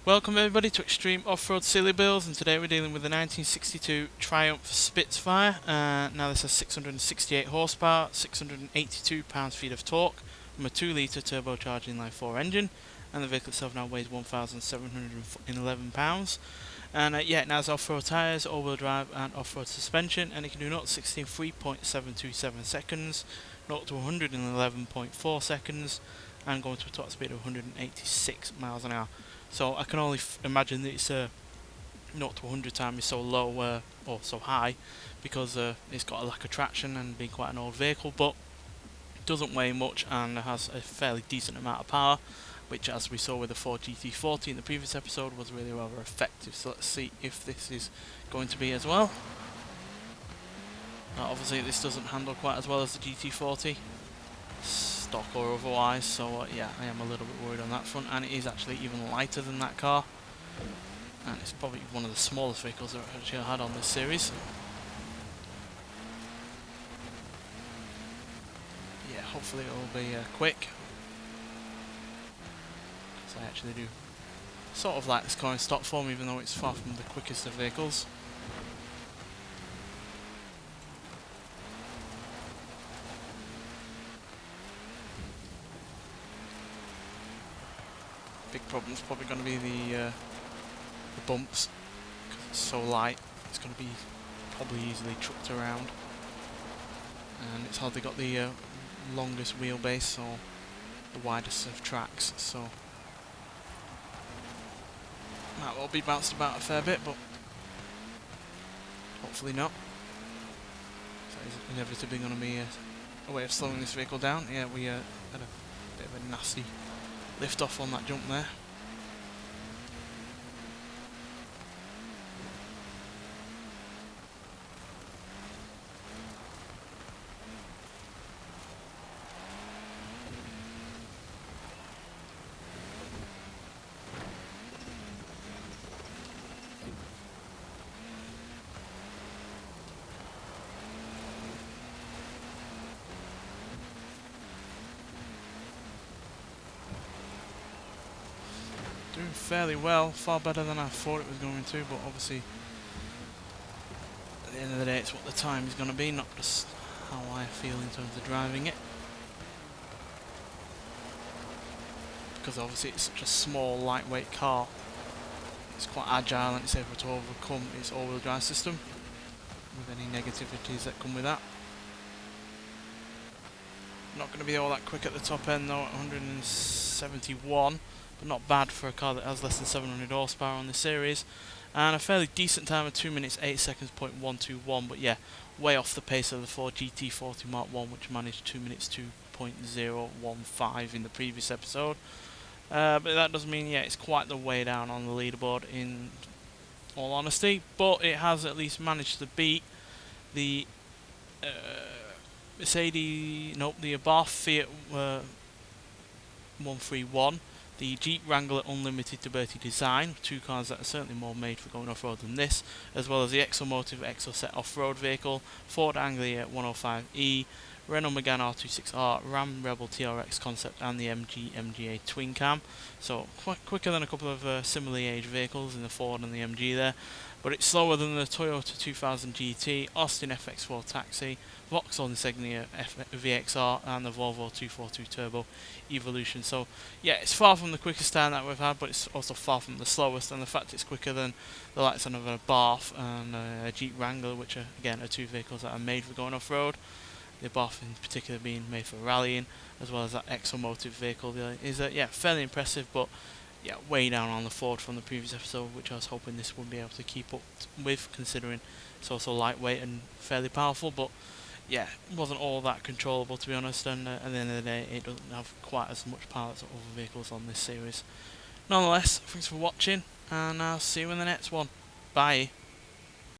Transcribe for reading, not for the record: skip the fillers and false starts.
Welcome everybody to Extreme Off-Road Silly Bills, and today we're dealing with the 1962 Triumph Spitfire. Now this has 668 horsepower, 682 pounds-feet of torque from a 2-litre turbocharged inline-4 engine, and the vehicle itself now weighs 1,711 pounds. And it now has off-road tyres, all-wheel drive and off-road suspension, and it can do 0 to 60 in 3.727 seconds, 0 to 100 in 11.4 seconds, and going to a top speed of 186 miles an hour. So I can only imagine that it's 0 to 100 time is so low or so high because it's got a lack of traction and being quite an old vehicle, but it doesn't weigh much and has a fairly decent amount of power, which, as we saw with the Ford GT40 in the previous episode, was really rather effective. So let's see if this is going to be as well. Obviously this doesn't handle quite as well as the GT40, stock or otherwise, so yeah, I am a little bit worried on that front, and it is actually even lighter than that car, and it's probably one of the smallest vehicles I've actually had on this series. Yeah, hopefully it will be quick, because I actually do sort of like this car in stock form, even though it's far from the quickest of vehicles. Big problem is probably going to be the bumps, because it's so light. It's going to be probably easily trucked around, and it's hardly got the longest wheelbase or the widest of tracks, so might well be bounced about a fair bit, but hopefully not. So it's inevitably going to be a way of slowing this vehicle down. Yeah, we had a bit of a nasty lift off on that jump there. Doing fairly well, far better than I thought it was going to, but obviously at the end of the day it's what the time is going to be, not just how I feel in terms of driving it. Because obviously it's such a small, lightweight car, it's quite agile and it's able to overcome its all-wheel drive system with any negativities that come with that. Not going to be all that quick at the top end though, at 171. But not bad for a car that has less than 700 horsepower on the series, and a fairly decent time of 2 minutes 8 seconds .121, but yeah, way off the pace of the Ford GT40 Mark 1, which managed 2 minutes 2.015 in the previous episode. But that doesn't mean, yeah, it's quite the way down on the leaderboard in all honesty, but it has at least managed to beat the the Abarth Fiat 131, the Jeep Wrangler Unlimited Liberty Design, two cars that are certainly more made for going off-road than this, as well as the Exomotive Exocet off-road vehicle, Ford Anglia 105E, Renault Megane R26R, Ram Rebel TRX Concept, and the MG MGA Twin Cam. So quite quicker than a couple of similarly aged vehicles in the Ford and the MG there, but it's slower than the Toyota 2000 GT, Austin FX4 Taxi, Vauxhall Insignia VXR, and the Volvo 242 Turbo Evolution. So yeah, it's far from the quickest time that we've had, but it's also far from the slowest, and the fact it's quicker than the likes of a Abarth and a Jeep Wrangler, which are again are two vehicles that are made for going off-road. The Abarth in particular being made for rallying, as well as that Exomotive vehicle is yeah, fairly impressive, but yeah, way down on the Ford from the previous episode, which I was hoping this would be able to keep up with, considering it's also lightweight and fairly powerful. But yeah, it wasn't all that controllable, to be honest, and at the end of the day it doesn't have quite as much power as other vehicles on this series. Nonetheless, thanks for watching, and I'll see you in the next one. Bye.